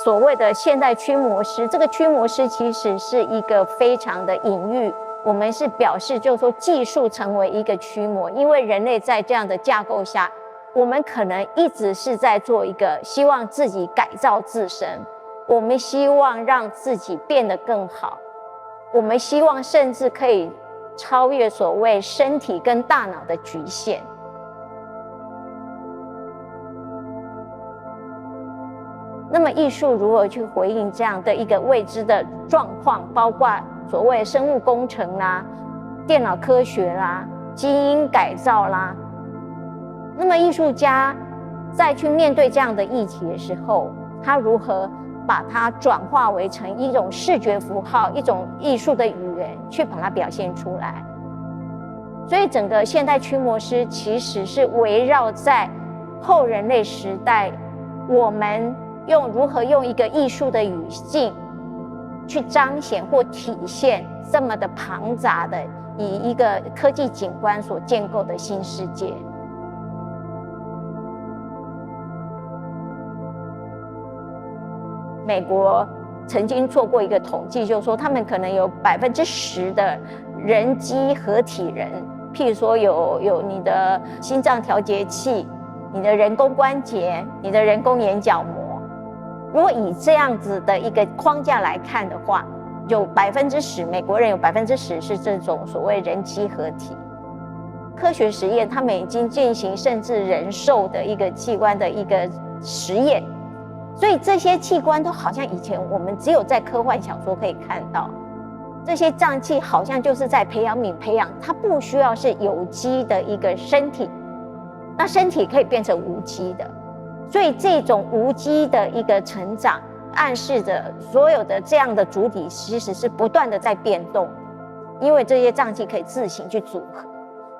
所谓的现代驱魔师，这个驱魔师其实是一个非常的隐喻，我们是表示就是说技术成为一个驱魔，因为人类在这样的架构下，我们可能一直是在做一个希望自己改造自身，我们希望让自己变得更好，我们希望甚至可以超越所谓身体跟大脑的局限。那么艺术如何去回应这样的一个未知的状况，包括所谓生物工程啦、电脑科学啦、基因改造啦。那么艺术家在去面对这样的议题的时候，他如何把它转化为成一种视觉符号，一种艺术的语言，去把它表现出来。所以整个现代驱魔师其实是围绕在后人类时代，我们如何用一个艺术的语境去彰显或体现这么的庞杂的以一个科技景观所建构的新世界。美国曾经做过一个统计，就是说他们可能有10%的人机合体人，譬如说有你的心脏调节器、你的人工关节、你的人工眼角膜。如果以这样子的一个框架来看的话，有10%，美国人有10%是这种所谓人机合体。科学实验，他们已经进行甚至人兽的一个器官的一个实验，所以这些器官都好像以前我们只有在科幻小说可以看到。这些脏器好像就是在培养皿培养，它不需要是有机的一个身体，那身体可以变成无机的。所以这种无机的一个成长，暗示着所有的这样的主体其实是不断的在变动，因为这些脏器可以自行去组合。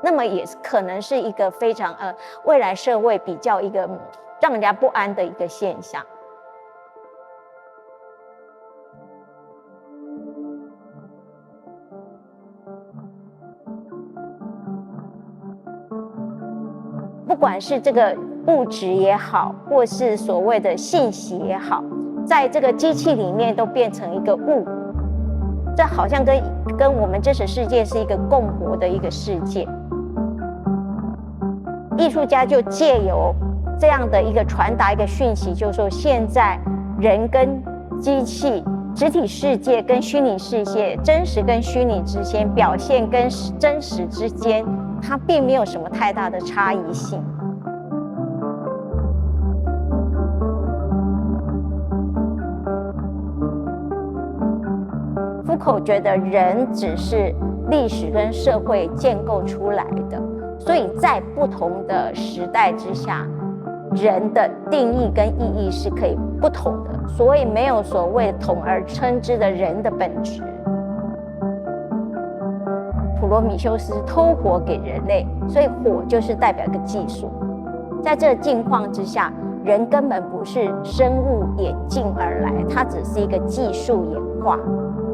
那么也可能是一个非常未来社会比较一个让人家不安的一个现象。不管是这个物质也好，或是所谓的信息也好，在这个机器里面都变成一个物，这好像跟我们真实世界是一个共活的一个世界。艺术家就借由这样的一个传达一个讯息，就是说现在人跟机器、实体世界跟虚拟世界、真实跟虚拟之间、表现跟真实之间，它并没有什么太大的差异性。福柯觉得人只是历史跟社会建构出来的，所以在不同的时代之下，人的定义跟意义是可以不同的，所以没有所谓统而称之的人的本质。普罗米修斯偷火给人类，所以火就是代表一个技术。在这个境况之下，人根本不是生物演进而来，它只是一个技术演化，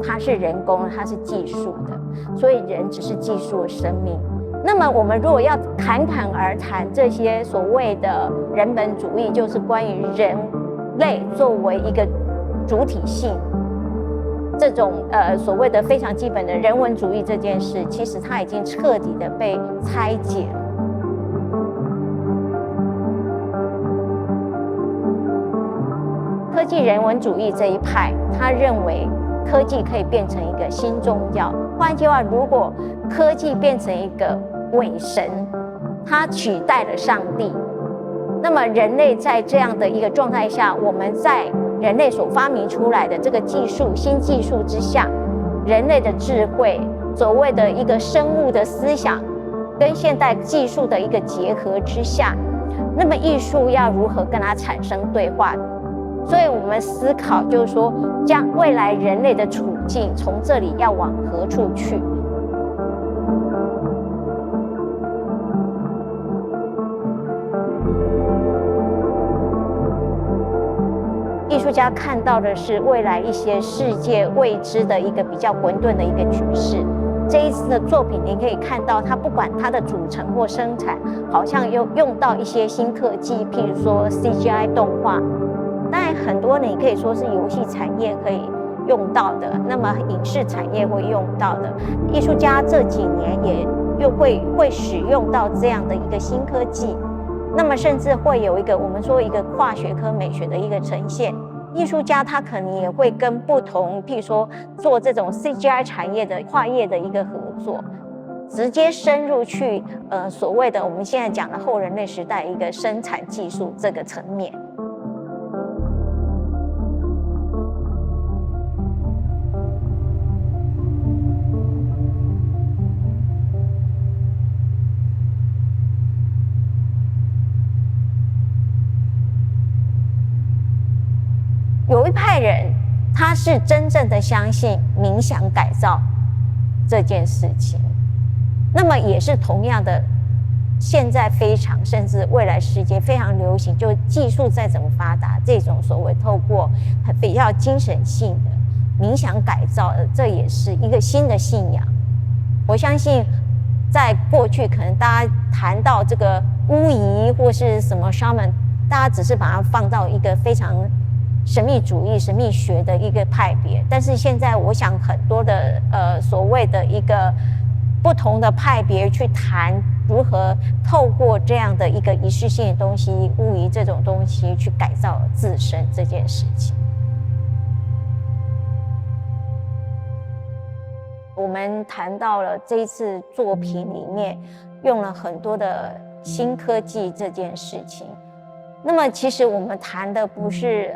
它是人工，它是技术的，所以人只是技术的生命。那么我们如果要侃侃而谈这些所谓的人本主义，就是关于人类作为一个主体性，这种所谓的非常基本的人文主义这件事，其实它已经彻底的被拆解了。科技人文主义这一派，他认为科技可以变成一个新宗教。换句话，如果科技变成一个伪神，它取代了上帝，那么人类在这样的一个状态下，我们在人类所发明出来的这个技术、新技术之下，人类的智慧，所谓的一个生物的思想，跟现代技术的一个结合之下，那么艺术要如何跟它产生对话？所以我们思考就是说，将未来人类的处境从这里要往何处去？艺术家看到的是未来一些世界未知的一个比较混沌的一个局势。这一次的作品，你可以看到它不管它的组成或生产，好像用到一些新科技，譬如说 CGI 动画。当然很多你可以说是游戏产业可以用到的，那么影视产业会用到的，艺术家这几年也又会使用到这样的一个新科技，那么甚至会有一个我们说一个跨学科美学的一个呈现。艺术家他可能也会跟不同，譬如说做这种 CGI 产业的跨业的一个合作，直接深入去所谓的我们现在讲的后人类时代一个生产技术这个层面。有一派人，他是真正的相信冥想改造这件事情，那么也是同样的，现在非常甚至未来世界非常流行，就技术再怎么发达，这种所谓透过比较精神性的冥想改造，这也是一个新的信仰。我相信，在过去可能大家谈到这个巫仪或是什么 shaman， 大家只是把它放到一个非常神秘主义、神秘学的一个派别，但是现在我想很多的所谓的一个不同的派别去谈如何透过这样的一个仪式性的东西、巫仪这种东西去改造自身这件事情。我们谈到了这一次作品里面用了很多的新科技这件事情。那么其实我们谈的不是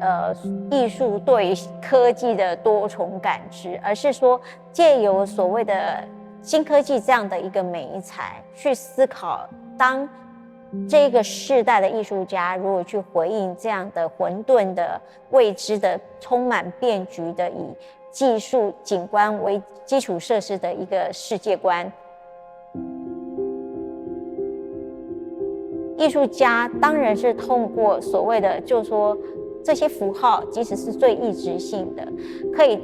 艺术对科技的多重感知，而是说借由所谓的新科技这样的一个媒材去思考，当这个世代的艺术家如果去回应这样的混沌的未知的充满变局的以技术景观为基础设施的一个世界观，艺术家当然是通过所谓的，就是说这些符号，即使是最异质性的，可以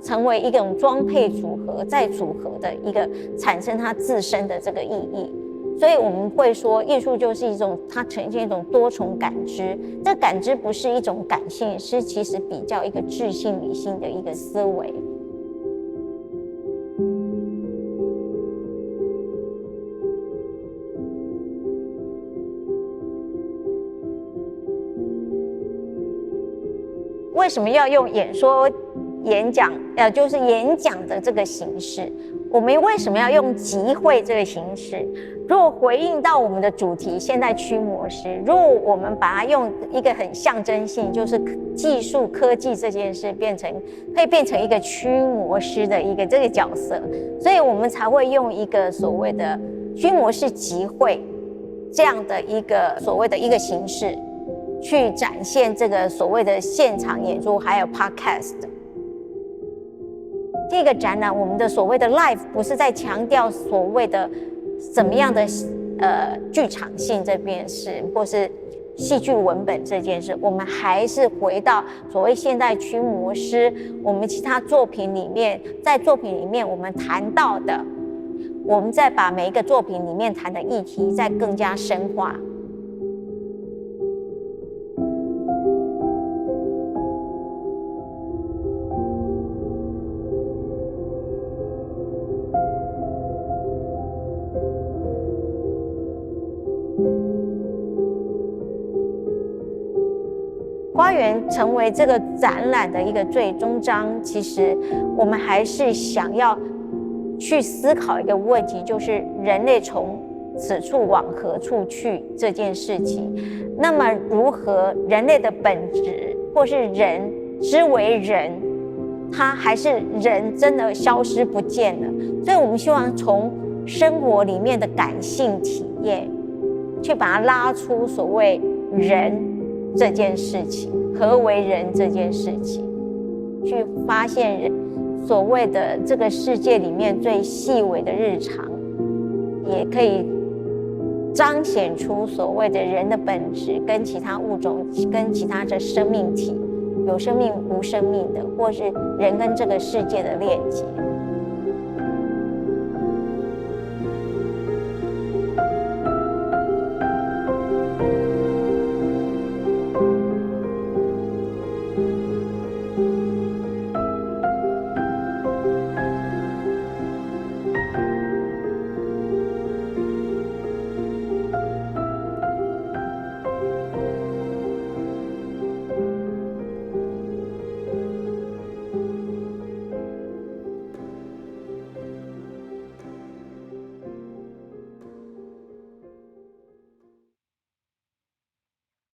成为一种装配组合再组合的一个产生它自身的这个意义。所以我们会说，艺术就是一种它呈现一种多重感知。这感知不是一种感性，是其实比较一个智性理性的一个思维。为什么要用演说、演讲？就是演讲的这个形式。我们为什么要用集会这个形式？如果回应到我们的主题，现代驱魔师，如果我们把它用一个很象征性，就是技术科技这件事可以变成一个驱魔师的一个这个角色，所以我们才会用一个所谓的驱魔师集会这样的一个所谓的一个形式。去展现这个所谓的现场演出，还有 podcast。这个展览，我们的所谓的 live 不是在强调所谓的怎么样的剧场性这件事，或是戏剧文本这件事，我们还是回到所谓现代驱魔师，我们其他作品里面，在作品里面我们谈到的，我们再把每一个作品里面谈的议题再更加深化。花园成为这个展览的一个最终章，其实我们还是想要去思考一个问题，就是人类从此处往何处去这件事情。那么如何人类的本质，或是人之为人，他还是人真的消失不见了？所以我们希望从生活里面的感性体验，去把它拉出所谓人这件事情，何为人这件事情，去发现人所谓的这个世界里面最细微的日常，也可以彰显出所谓的人的本质跟其他物种、跟其他的生命体，有生命无生命的，或是人跟这个世界的链接。